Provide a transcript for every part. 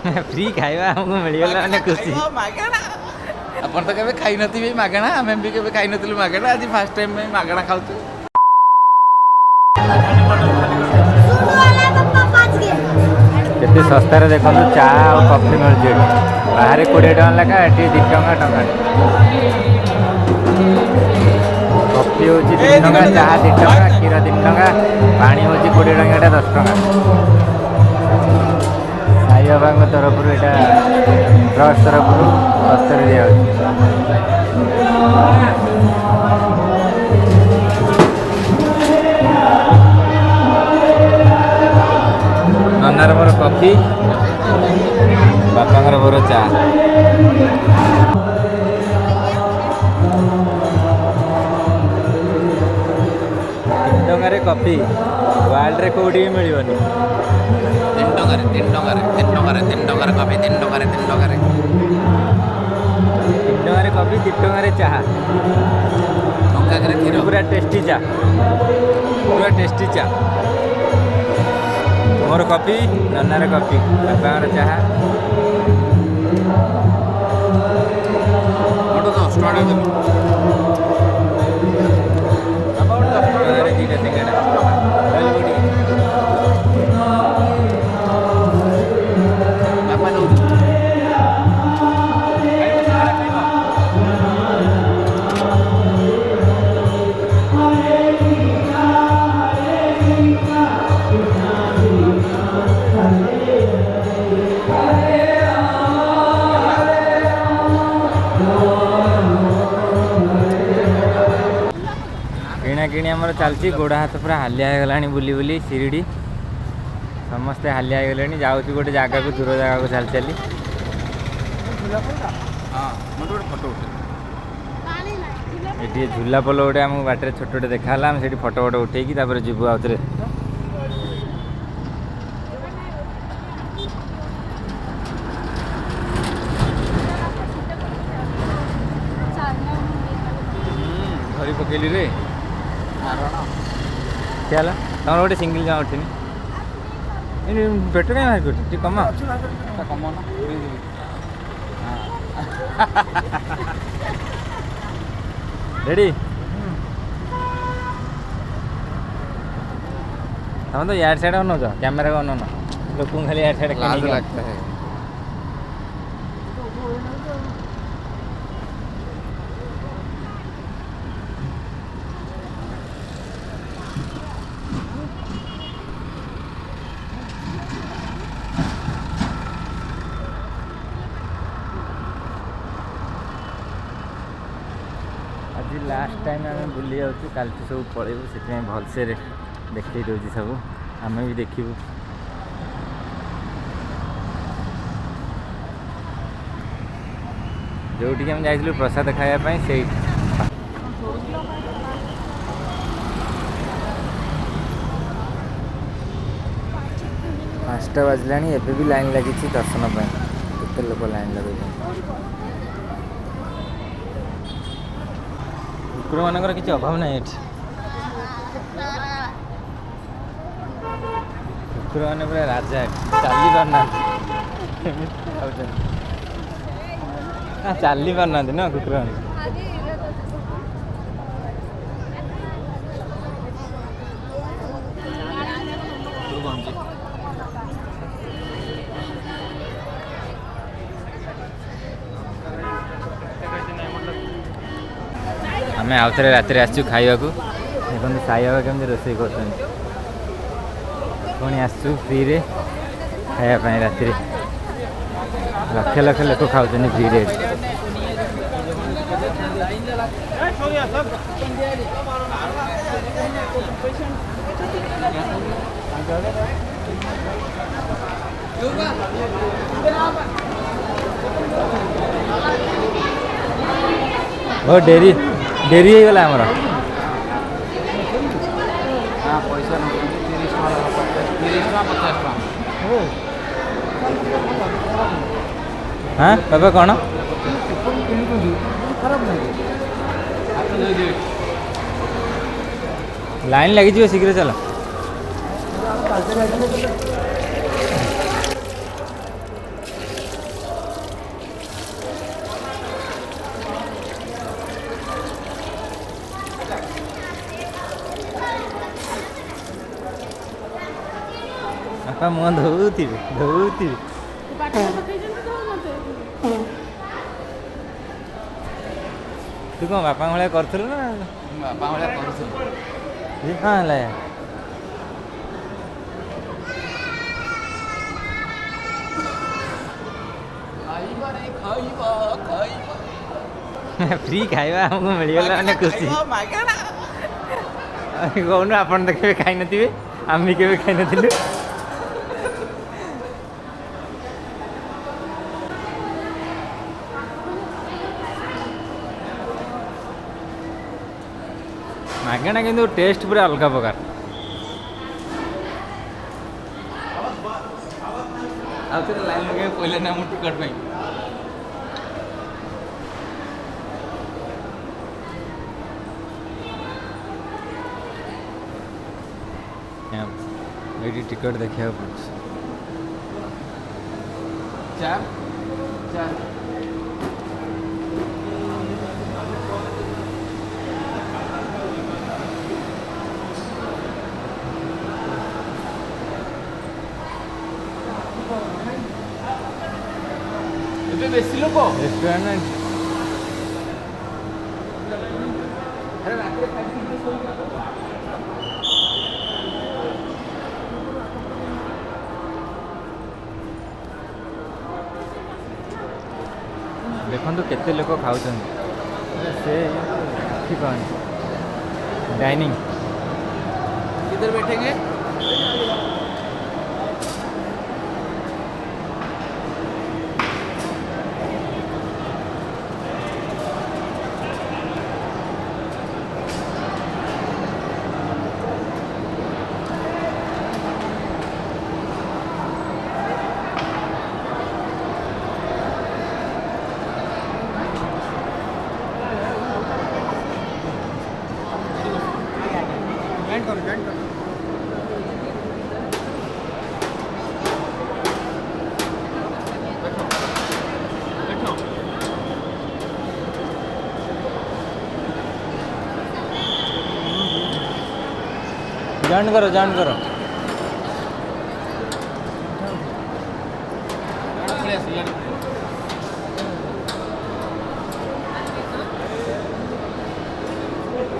Free खाଇବା ଆମକୁ ମିଳିଗଲା ମାନେ ଖୁସି। ଆପଣ ତ କେବେ ଖାଇନଥିବେ ମାଗଣା, ଆମେ ବି କେବେ ଖାଇନଥିଲୁ ମାଗଣା, ଆଜି ଫାଷ୍ଟ ଟାଇମ୍ ପାଇଁ ମାଗଣା ଖାଉଛୁ। କେତେ ଶସ୍ତାରେ ଦେଖନ୍ତୁ ଚା ଆଉ କଫି ମିଳୁଛି ଏଠି। ବାହାରେ 20 ଟଙ୍କା ଲେଖା, ଏଠି 2 ଟଙ୍କା ଟଙ୍କାଟେ। କଫି ହେଉଛି 3 ଟଙ୍କା, ଚାହା 2 ଟଙ୍କା, କ୍ଷୀର 3 ଟଙ୍କା, ପାଣି ହେଉଛି 20 ଟଙ୍କାଟା 10 ଟଙ୍କା। ସାଇ ବାବାଙ୍କ ତରଫରୁ ଏଇଟା ଟ୍ରଷ୍ଟ ତରଫରୁ ଶସ୍ତାରେ ଦିଆହେଉଛି। ନନାର ମୋର କଫି, ବାପାଙ୍କର ମୋର ଚା। 3 ଟଙ୍କାରେ କଫି ୱାର୍ଲଡରେ କେଉଁଠି ବି ମିଳିବନି। 3 ଟଙ୍କାରେ କଫି, 3 ଟଙ୍କାରେ। 3 ଟଙ୍କାରେ କଫି, 2 ଟଙ୍କାରେ ଚାହା, ଟଙ୍କାକରେ କ୍ଷୀର। ପୁରା ଟେଷ୍ଟି ଚା, ପୁରା ଟେଷ୍ଟି ଚା। ମୋର କଫି, ନନାର କଫି, ବାପାଙ୍କର ଚାହା। ମୋଠୁ 10 ଟଙ୍କା ଦେବି। ବାପା ଗୋଟେ 10 ଟଙ୍କାରେ 2ଟା ସିଙ୍ଗଡ଼ା ବାପା ଦଉଛୁ। କିଣାକିଣି ଆମର ଚାଲିଛି। ଗୋଡ଼ ହାତ ପୁରା ହାଲିଆ ହେଇଗଲାଣି ବୁଲି ବୁଲି ଶିରିଡ଼ି। ସମସ୍ତେ ହାଲିଆ ହେଇଗଲେଣି। ଯାଉଛୁ ଗୋଟେ ଜାଗାକୁ, ଦୂର ଜାଗାକୁ ଚାଲି ଚାଲି। ଏଠି ଝୁଲା ପୋଲ ଗୋଟେ ଆମକୁ ବାଟରେ ଛୋଟଟେ ଦେଖାହେଲା। ଆମେ ସେଠି ଫଟୋ ଉଠେଇକି ତାପରେ ଯିବୁ ଆଉଥରେ। ଧରି ପକେଇଲି ରେ ଚାଲ। ତମର ଗୋଟେ ସିଙ୍ଗଲ ଜମା ଉଠିନି। ପେଟ କାହିଁ ବାହାରି କରୁଛି? ଟିକେ କମା ରେଡ଼ି। ତମେ ତ ୟାଡ଼ ସାଇଡ଼ ଅନଉଛ, କ୍ୟାମେରା ଅନଉନ, ଲୋକଙ୍କୁ ଖାଲି ୟାଡ଼ ସାଇଡ଼ लाज लगता है। आज लास्ट टाइम आम बुली जाऊँ, कल सब पलैबू, से भलसे देखते दूसरी सब आम भी देखू। जो आम जाइलु प्रसाद खायापाई से 5टा बाजिला, एबे भी लाइन लगी दर्शन पर। केते लोक लाइन लगे। कुकुर मानकर किसी अभाव ना। कुकुर मैंने पूरा राजा चली पारना, चली पारना ना कुकुर मैंने। आम आउ थे रात आसचु खाइबा को। देखो साई बाबा केमती रोषे कर पुणी आसचु फ्री रे खायापाई। राति लक्ष लक्ष लोक खाऊ फ्री रे। बहुत डेरी डेरी हो गला हमर। हाँ पैसा 30 टका। हाँ बाबा कौन लाइन लगी शीघ्र चल। ବାପା ମୁହଁ ଧୋଉଥିବେ ଧୋଉଥିବେ। ତୁ କ'ଣ ବାପାଙ୍କ ଭଳିଆ କରୁଥିଲୁ ନା? ବାପା ଭଳିଆ କରୁଥିଲି। ଇଏ କ'ଣ ହେଲା ୟା? ଖାଇବାରେ ଖାଇବା ଖାଇବା ଫ୍ରି ଖାଇବା ଆମକୁ ମିଳିଗଲା ମାନେ ଖୁସି। ମାଗଣା। କହୁନୁ ଆପଣ ତ କେବେ ଖାଇନଥିବେ, ଆମେ ବି କେବେ ଖାଇନଥିଲୁ। ମାଗଣା କିନ୍ତୁ ଟେଷ୍ଟ ପୁରା ଅଲଗା ପ୍ରକାର। ଆଉ ଥରେ ଲାଇନ୍ ଲଗେଇବାକୁ ପଇଲା ନା ମୁଁ ଟିକଟ ପାଇଁ। ଏଇଠି ଟିକଟ ଦେଖିବାକୁ ପଡ଼ୁଛି। ଚାର ଚାର ଏବେ ବେଶୀ ଲୋକ। ରେଷ୍ଟୁରାଣ୍ଟ ଆରେ ରାତିରେ ଖାଇକି ଶୋଇକି ଦେଖନ୍ତୁ କେତେ ଲୋକ ଖାଉଛନ୍ତି। ସେ ଠିକ୍ डाइनिंग किधर बैठेंगे? जॉइन करो जॉइन करो।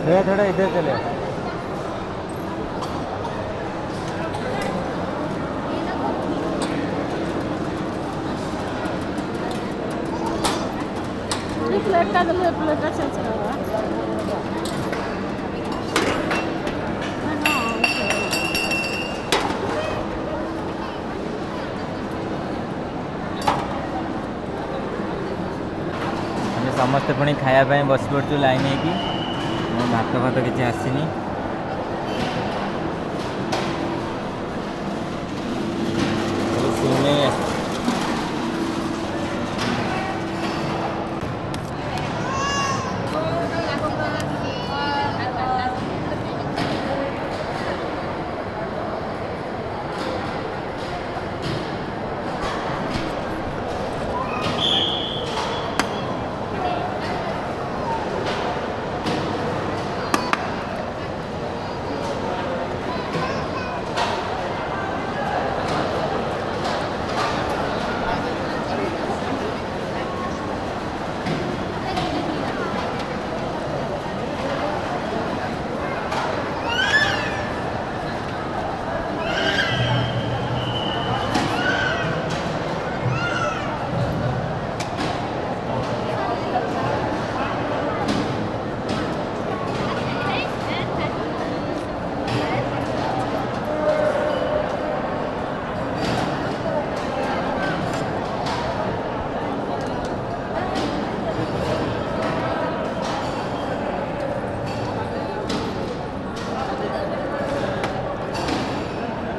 थोड़ा थोड़ा इधर चले। प्लेट का दे प्लेट का चेंज करा। समस्ते पुणी खायापाई बस पड़ू लाइन है भात भात किसी आसनी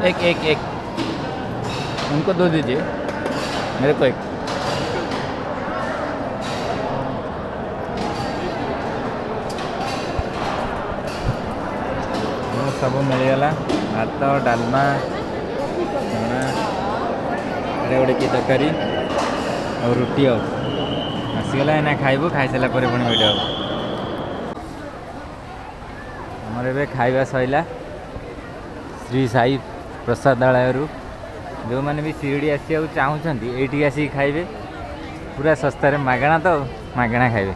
एक एक एक उनको दो दीजिए मेरे को एक। सब मिलगला भात डालमा चना अरे गोटे कि तरकारी और रुटी आसीगला ना खाइबू खाई सारा पर पुणी वीडियो आमर ए खाଇବା सैला श्री साई प्रसादालय जो मैंने भी शिरडी आसिया चाहूँगी ये आसिक खाइबे पूरा सस्तार मागणा तो मागणा खाइबे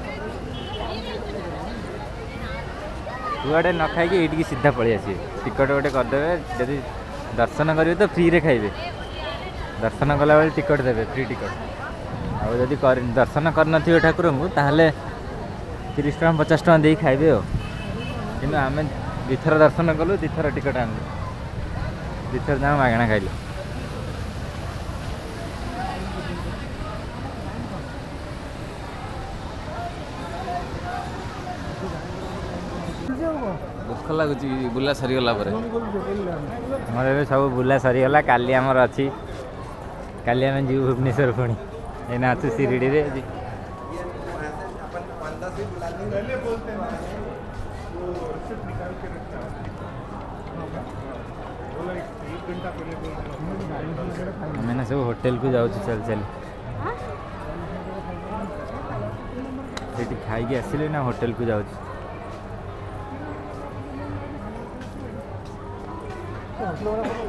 कुआड़े न खाई ये सीधा पलि आसवे टिकट गोटे करदे जदि दर्शन करेंगे तो फ्री रे खाइबे दर्शन कला बेले टिकट देवे फ्री टिकट आउ जदि दर्शन कर ठाकुर को ताहले 30 टका 50 टका दे खाइबे कि आम दिथर दर्शन कलु दिथर टिकट आनलु दिथर जाओ मागणा खाइलु दुख लगुच बुला सरीगला मोर ए सब बुला सरीगला काली आमर अच्छी काली आम जीव भुवनेश्वर पुणी एना अच्छे शिरडी रे मैंने सब होटल को जाऊँ चल चल खाई आसिले ना होटल को जाऊँ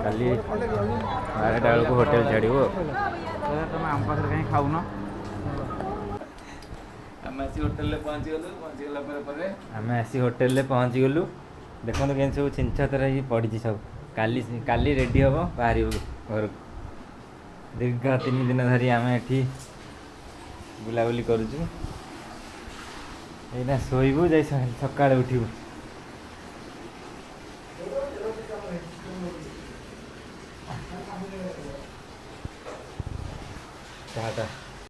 काली 12टा बेलू होटेल छाड़ तुम आम पाखे कहीं खाऊन आम आसी होटेल में पहुँची गलु आम आसी होटेल पहुँची गलु देखो के सब छिंछतर पड़ी सब काली काली रेडी हम बाहर घर दीर्घ 3 दिन धरी आम एठी बुलाबुली करूँ एना शोबू जा सका उठू टाटा।